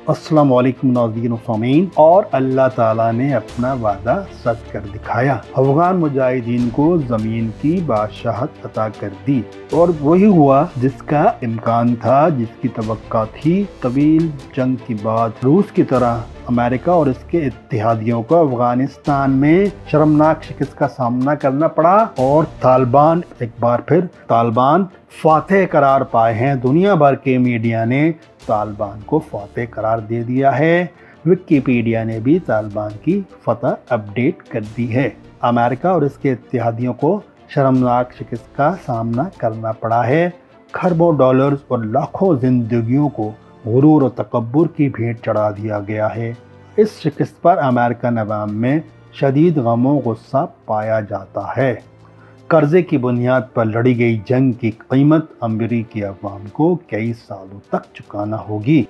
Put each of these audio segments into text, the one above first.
अस्सलाम वालेकुम नाज़रीन व सामीन। और अल्लाह ताला ने अपना वादा सच कर दिखाया। अफगान मुजाहिदीन को ज़मीन की बादशाहत अता कर दी और वही हुआ जिसका इम्कान था, जिसकी तवक्का थी। तवील जंग के बाद रूस की तरह अमेरिका और इसके इत्तेहादियों को अफगानिस्तान में शर्मनाक शिकस्त का सामना करना पड़ा और तालिबान एक बार फिर तालिबान फातेह करार पाए हैं। दुनिया भर के मीडिया ने तालिबान को फातेह करार दे दिया है। विकिपीडिया ने भी तालिबान की फतह अपडेट कर दी है। अमेरिका और इसके इत्तेहादियों को शर्मनाक शिकस्त का सामना करना पड़ा है। खरबों डॉलर्स और लाखों जिंदगियों को गुरूर और तकब्बुर की भेंट चढ़ा दिया गया है। इस शिकस्त पर अमेरिकन अवाम में शदीद गम गुस्सा पाया जाता है। कर्जे की बुनियाद पर लड़ी गई जंग की कीमत अमेरिकी अवाम को कई सालों तक चुकाना होगी।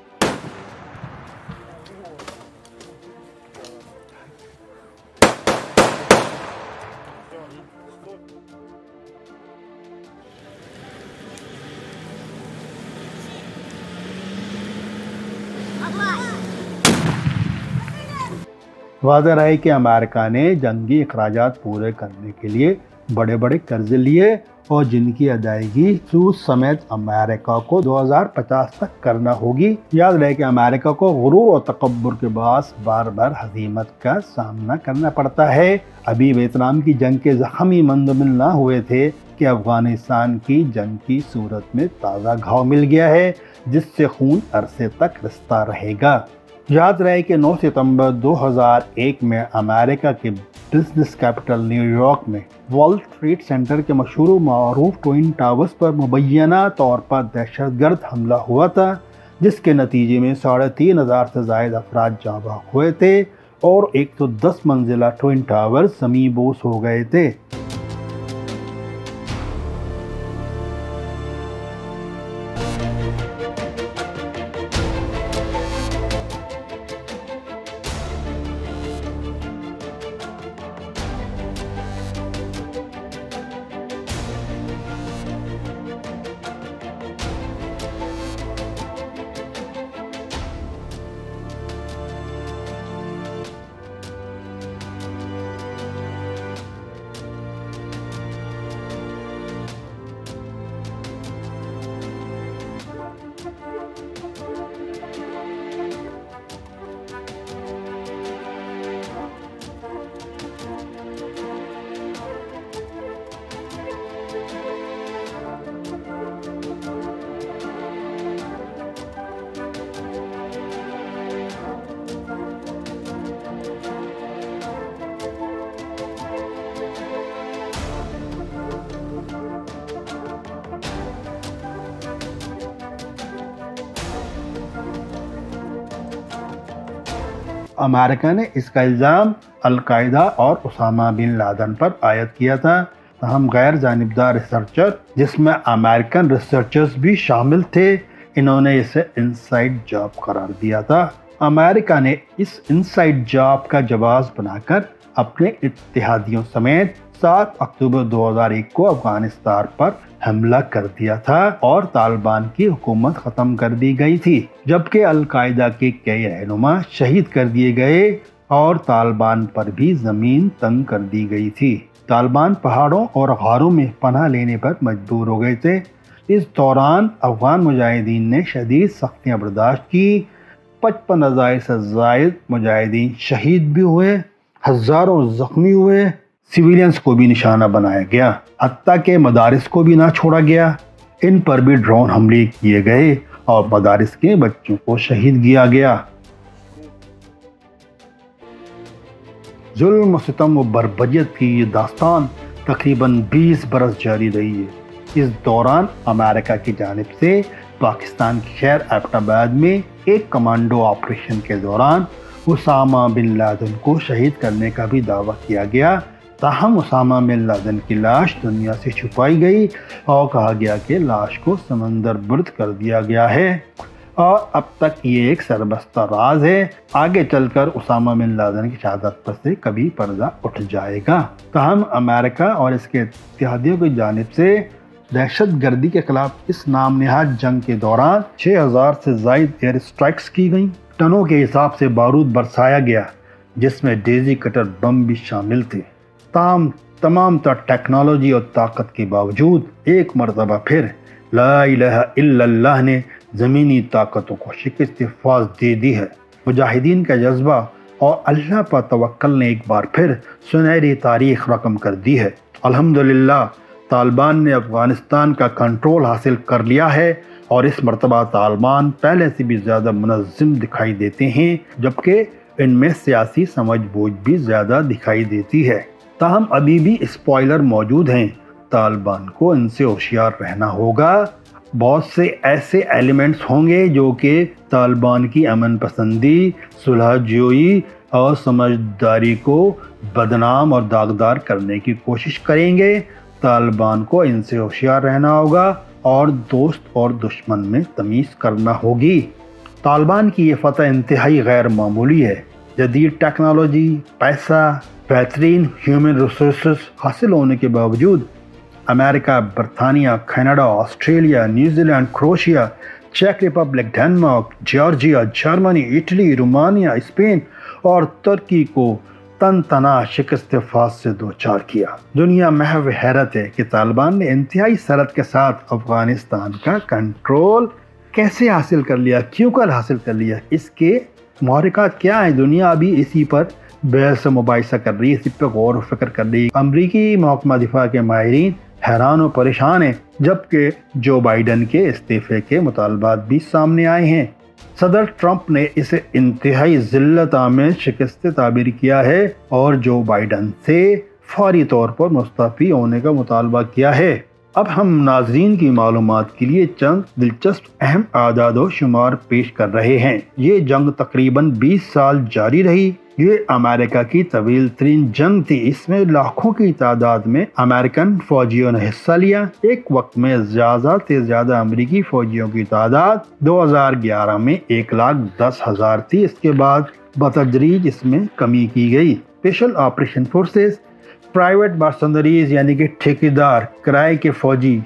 वाज़ेह रहे कि अमेरिका ने जंगी अखराजात पूरे करने के लिए बड़े बड़े कर्जे लिए और जिनकी अदायगी सूद समेत अमेरिका को 2050 तक करना होगी। याद रहे कि अमेरिका को गुरूर और तकब्बुर के बास बार बार हज़ीमत का सामना करना पड़ता है। अभी वियतनाम की जंग के ज़ख्मी मंदमिल ना हुए थे कि अफगानिस्तान की जंग की सूरत में ताज़ा घाव मिल गया है, जिससे खून अरसे तक रिश्ता रहेगा। याद रहे कि 9 सितंबर 2001 में अमेरिका के बिजनेस कैपिटल न्यूयॉर्क में वर्ल्ड ट्रेड सेंटर के मशहूर मारूफ ट्विन टावर्स पर मुबैना तौर पर दहशतगर्द हमला हुआ था, जिसके नतीजे में 3500 से ज़ायद अफराद जाँ बहक हुए थे और 110 मंजिला ट्विन टावर्स ज़मींबोस हो गए थे। अमेरिका ने इसका इल्ज़ाम अल-कायदा और उसामा बिन लादेन पर आयद किया था। हम गैर जानिबदार रिसर्चर, जिसमें अमेरिकन रिसर्चर्स भी शामिल थे, इन्होंने इसे इनसाइड जॉब करार दिया था। अमेरिका ने इस इनसाइड जॉब का जवाब बनाकर अपने इत्तेहादियों समेत 7 अक्टूबर 2001 को अफगानिस्तान पर हमला कर दिया था और तालिबान की हुकूमत ख़त्म कर दी गई थी, जबकि अल-कायदा के कई रहनुमा शहीद कर दिए गए और तालिबान पर भी ज़मीन तंग कर दी गई थी। तालिबान पहाड़ों और गारों में पनाह लेने पर मजबूर हो गए थे। इस दौरान अफगान मुजाहिदीन ने शदीद सख्तियाँ बर्दाश्त की। 55,000 से ज़ायद मुजाहिदीन शहीद भी हुए, हज़ारों ज़ख्मी हुए, सिविलियंस को भी निशाना बनाया गया, हत्ता के मदारिस को भी ना छोड़ा गया। इन पर भी ड्रोन हमले किए गए और मदारिस के बच्चों को शहीद किया गया। जुल्म, सितम व बर्बरियत की ये दास्तान तकरीबन 20 बरस जारी रही है। इस दौरान अमेरिका की जानिब से पाकिस्तान के शहर एबटाबाद में एक कमांडो ऑपरेशन के दौरान उसामा बिन लादेन को शहीद करने का भी दावा किया गया। ताहम उसामा बिन लादेन की लाश दुनिया से छुपाई गई और कहा गया कि लाश को समंदर बुर्द कर दिया गया है और अब तक ये एक सरबस्ता राज है। आगे चलकर उसामा बिन लादेन की शहादत पर से कभी पर्दा उठ जाएगा। ताहम अमेरिका और इसके इत्तेहादियों की जानिब से दहशत गर्दी के खिलाफ इस नाम नेहाद जंग के दौरान 6000 से ज़ायद एयर स्ट्राइक्स की गई टनों के हिसाब से बारूद बरसाया गया, जिसमें डेजी कटर बम भी शामिल थे। तमाम टेक्नोलॉजी और ताकत के बावजूद एक मरतबा फिर ला इलाहा इल्लल्लाह ने ज़मीनी ताकतों को शिकस्त फाज़ दे दी है। मुजाहिदीन का जज्बा और अल्लाह पर तवक्कल ने एक बार फिर सुनहरी तारीख रकम कर दी है। अल्हम्दुलिल्लाह तालिबान ने अफ़गानिस्तान का कंट्रोल हासिल कर लिया है और इस मरतबा तालिबान पहले से भी ज़्यादा मुनज़्ज़म दिखाई देते हैं, जबकि इनमें सियासी समझ बूझ भी ज़्यादा दिखाई देती है। ताहम अभी भी स्पॉइलर मौजूद हैं। तालिबान को इनसे होशियार रहना होगा। बहुत से ऐसे एलिमेंट्स होंगे जो कि तालिबान की अमन पसंदी, सुलह जोई और समझदारी को बदनाम और दागदार करने की कोशिश करेंगे। तालिबान को इनसे होशियार रहना होगा और दोस्त और दुश्मन में तमीज़ करना होगी। तालिबान की ये फतह इंतहाई गैर मामूली है। जदीद टेक्नोलॉजी, पैसा, बेहतरीन ह्यूमन रिसोर्सेज हासिल होने के बावजूद अमेरिका, बरतानिया, कनाडा, ऑस्ट्रेलिया, न्यूजीलैंड, क्रोएशिया, चेक Republic, Denmark, Georgia, Germany, Italy, Romania, Spain और तुर्की को तन तना शिकस्त फाज़ से दो चार किया। दुनिया महव हैरत है कि तालिबान ने इंतहाई सरहद के साथ अफगानिस्तान का कंट्रोल कैसे हासिल कर लिया, क्यों कर हासिल कर लिया, इसके महरक़ात क्या है। दुनिया अभी इसी पर बहस मुबाहिसा कर रही है, इसी पर गौर फिक्र कर रही है। अमरीकी महकमा दिफा के माहिरीन हैरान और परेशान हैं, जबकि जो बाइडन के इस्तीफे के मुतालबात भी सामने आए हैं। सदर ट्रंप ने इसे इंतहाई ज़िल्लत आमेज़ शिकस्त ताबीर किया है और जो बाइडन से फौरी तौर पर मुस्तफ़ी होने का मुतालबा किया है। अब हम नाज़रीन की मालूमात के लिए चंद दिलचस्प अहम आदाद व शुमार पेश कर रहे हैं। ये जंग तकरीबन 20 साल जारी रही। ये अमेरिका की तवील तरीन जंग थी। इसमें लाखों की तादाद में अमेरिकन फौजियों ने हिस्सा लिया। एक वक्त में ज़्यादा से ज़्यादा अमेरिकी फौजियों की तादाद 2011 में 1,10,000 थी। इसके बाद बतदरीज इसमें कमी की गई। Special operation forces, private mercenaries यानी कि ठेकेदार, किराए के फौजी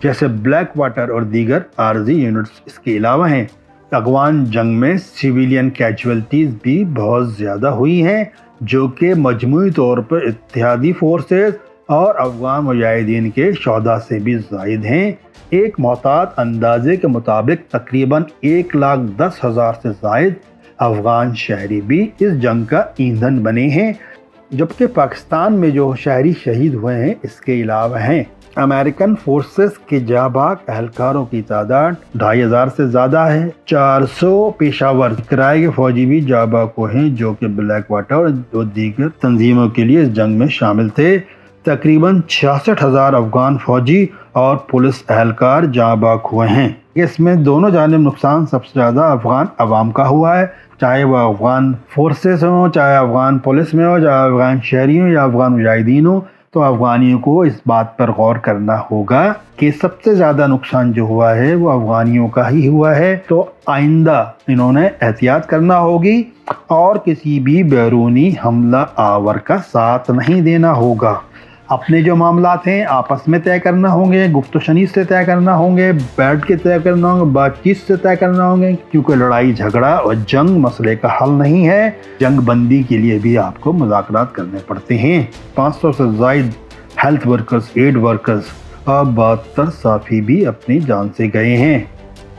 जैसे ब्लैक वाटर और दीगर आर्जी यूनिट्स इसके अलावा हैं। अफगान जंग में सिविलियन कैजुअल्टीज़ भी बहुत ज़्यादा हुई हैं, जो कि मजमूई तौर पर इत्तेहादी फोर्सेस और अफगान मुजाहिदीन के शोहदा से भी ज़ायद हैं। एक मोहतात अंदाजे के मुताबिक तकरीबन 1,10,000 से ज़ायद अफगान शहरी भी इस जंग का ईंधन बने हैं, जबकि पाकिस्तान में जो शहरी शहीद हुए हैं इसके अलावा हैं। अमेरिकन फोर्सेस के जाबाज एहलकारों की तादाद 2,500 से ज़्यादा है। 400 पेशावर किराए के फौजी भी जाबाज को हैं, जो कि ब्लैक वाटर और दीगर तंजीमों के लिए इस जंग में शामिल थे। तकरीबन 66,000 अफगान फौजी और पुलिस एहलकार जाबाज हुए हैं। इसमें दोनों जानिब नुकसान सबसे ज़्यादा अफगान अवाम का हुआ है, चाहे वह अफगान फोर्सेस हो, चाहे अफगान पुलिस में हो, चाहे अफगान शहरी हो या अफगान मुजाहिदीन हो। तो अफगानियों को इस बात पर गौर करना होगा कि सबसे ज़्यादा नुकसान जो हुआ है वो अफगानियों का ही हुआ है। तो आइंदा इन्होंने एहतियात करना होगी और किसी भी बैरूनी हमला आवर का साथ नहीं देना होगा। अपने जो मामलात हैं आपस में तय करना होंगे, गुफ्तशनी से तय करना होंगे, बैठ के तय करना होंगे, बातचीत से तय करना होंगे, क्योंकि लड़ाई झगड़ा और जंग मसले का हल नहीं है। जंग बंदी के लिए भी आपको मुज़ाकरात करने पड़ते हैं। 500 से ज़ायद हेल्थ वर्कर्स, एड वर्कर्स और 72 साफी भी अपनी जान से गए हैं।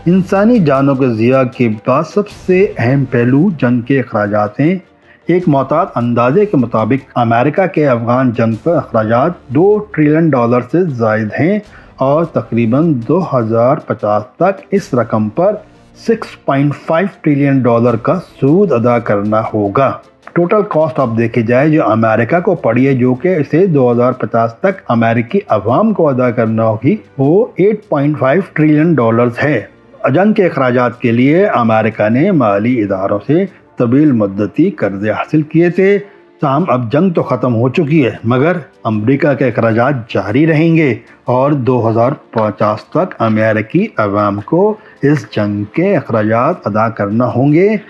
इंसानी जानों के ज़िया के बाद सबसे अहम पहलू जंग के अखराजात हैं। एक मोहतात अंदाजे के मुताबिक अमेरिका के अफगान जंग पर अखराजात $2 ट्रिलियन से ज़ायद हैं और तकरीबन 2050 तक इस रकम पर $6.5 ट्रिलियन का सूद अदा करना होगा। टोटल कॉस्ट अब देखी जाए जो अमेरिका को पड़ी है, जो कि इसे 2050 तक अमेरिकी अवाम को अदा करना होगी, वो $8.5 ट्रिलियन है। जंग के अखराजात के लिए अमेरिका ने माली इदारों से तवील मुद्दती कर्जे हासिल किए थे। ताहम अब जंग तो ख़त्म हो चुकी है, मगर अमेरिका के अखराजात जारी रहेंगे और 2050 तक अमेरिकी अवाम को इस जंग के अखराजात अदा करना होंगे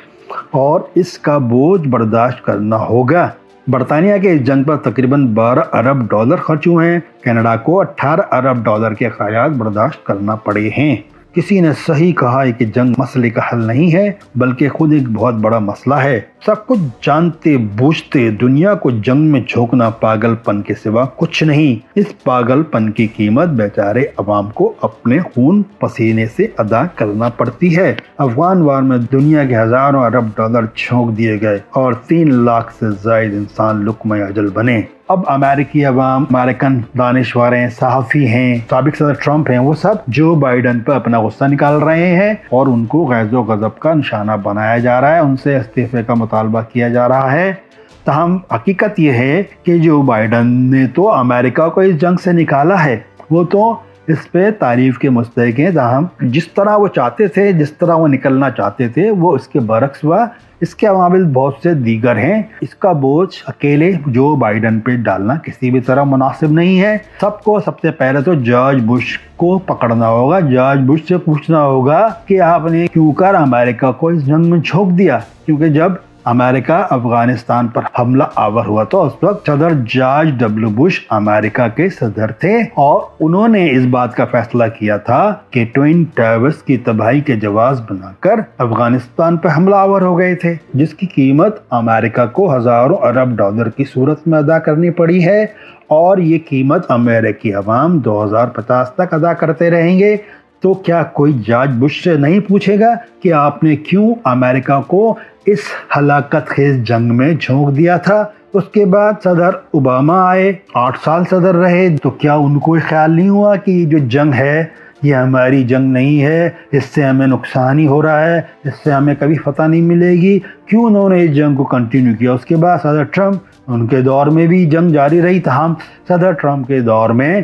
और इसका बोझ बर्दाश्त करना होगा। बरतानिया के इस जंग पर तकरीबन $12 अरब खर्च हुए हैं। कनाडा को $18 अरब के अखराजात बर्दाश्त करना पड़े हैं। کسی نے صحیح کہا ہے کہ جنگ مسئلے کا حل نہیں ہے بلکہ خود ایک بہت بڑا مسئلہ ہے۔ سب کچھ جانتے بوجھتے دنیا کو جنگ میں جھونکنا پاگل پن کے سوا کچھ نہیں۔ اس پاگل پن کی قیمت بیچارے عوام کو اپنے خون پسینے سے ادا کرنا پڑتی ہے۔ افغان وار میں دنیا کے ہزاروں ارب ڈالر جھونک دیے گئے اور 3 لاکھ سے زائد انسان لقمہ اجل بنے۔ اب امریکی عوام، امریکن دانشور ہیں، صحافی ہیں، سابق صدر ٹرمپ ہیں، وہ سب جو بائیڈن پر اپنا غصہ نکال رہے ہیں اور ان کو غیظ و غضب کا نشانہ بنایا جا رہا ہے، ان سے استعفے کا مطالبہ کیا جا رہا ہے۔ تاہم حقیقت یہ ہے کہ جو بائیڈن نے تو امریکہ کو اس جنگ سے نکالا ہے، وہ تو اس پہ تعریف کے مستحق ہیں۔ تاہم جس طرح وہ چاہتے تھے، جس طرح وہ نکلنا چاہتے تھے، وہ اس کے برعکس ہوا۔ اس کے عوامل بہت سے دیگر ہیں۔ اس کا بوجھ اکیلے جو بائیڈن پہ ڈالنا کسی بھی طرح مناسب نہیں ہے۔ سب سے پہلے تو جارج بش کو پکڑنا ہوگا، جارج بش سے پوچھنا ہوگا کہ آپ نے کیوں کر امریکہ کو اس جنگ میں جھونک دیا، کیونکہ جب امریکہ افغانستان پر حملہ آور ہوا تو اس وقت صدر جارج ڈبلیو بش امریکہ کے صدر تھے اور انہوں نے اس بات کا فیصلہ کیا تھا کہ ٹوئن ٹاورز کی تباہی کے جواز بنا کر افغانستان پر حملہ آور ہو گئے تھے، جس کی قیمت امریکہ کو ہزاروں ارب ڈالر کی صورت میں ادا کرنی پڑی ہے، اور یہ قیمت امریکی عوام 2050 تک ادا کرتے رہیں گے۔ تو کیا کوئی جارج بش سے نہیں پوچھے گا کہ آپ نے کیوں امریکہ کو اس ہلاکت خیز جنگ میں جھونک دیا تھا؟ اس کے بعد صدر اوباما آئے، 8 سال صدر رہے، تو کیا ان کو خیال نہیں ہوا کہ یہ جو جنگ ہے یہ ہماری جنگ نہیں ہے، اس سے ہمیں نقصان ہی ہو رہا ہے، اس سے ہمیں کبھی فتح نہیں ملے گی؟ کیوں انہوں نے اس جنگ کو کنٹینیو کیا؟ اس کے بعد صدر ٹرمپ، ان کے دور میں بھی جنگ جاری رہی، تاہم صدر ٹرمپ کے دور میں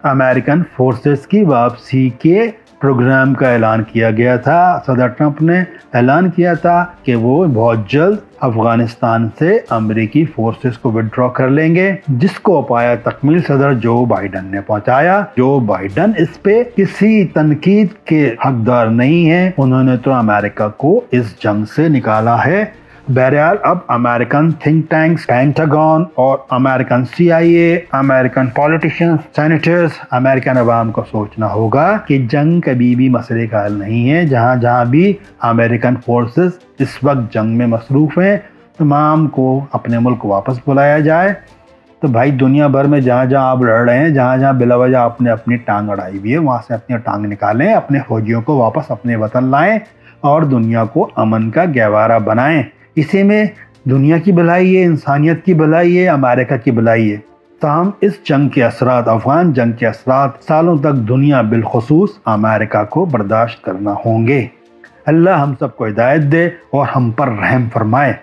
امریکن فورسز کی واپسی کے پروگرام کا اعلان کیا گیا تھا۔ صدر ٹرمپ نے اعلان کیا تھا کہ وہ بہت جلد افغانستان سے امریکی فورسز کو وڈرا کر لیں گے، جس کو پایا تکمیل صدر جو بائیڈن نے پہنچایا۔ جو بائیڈن اس پہ کسی تنقید کے حقدار نہیں ہیں، انہوں نے تو امریکہ کو اس جنگ سے نکالا ہے۔ بہرحال اب امریکن تھنک ٹینکس، پینٹاگون اور American CIA، American politicians, senators, American عوام کو سوچنا ہوگا کہ جنگ کبھی بھی مسئلے کا حل نہیں ہے۔ جہاں جہاں بھی امریکن فورسز اس وقت جنگ میں مصروف ہیں، تمام کو اپنے ملک واپس بلایا جائے۔ تو بھائی دنیا بھر میں جہاں جہاں آپ لڑ رہے ہیں، جہاں جہاں بلا وجہ آپ نے اپنی ٹانگ اڑائی ہوئی ہے، وہاں سے اپنی ٹانگ نکالیں، اپنے فوجیوں کو واپس اپنے وطن لائیں اور دنیا کو امن کا گہوارہ بنائیں۔ اسی میں دنیا کی بھلائی ہے، انسانیت کی بھلائی ہے، امریکہ کی بھلائی ہے۔ تاہم اس جنگ کے اثرات، افغان جنگ کے اثرات سالوں تک دنیا بالخصوص امریکہ کو برداشت کرنا ہوں گے۔ اللہ ہم سب کو ہدایت دے اور ہم پر رحم فرمائے۔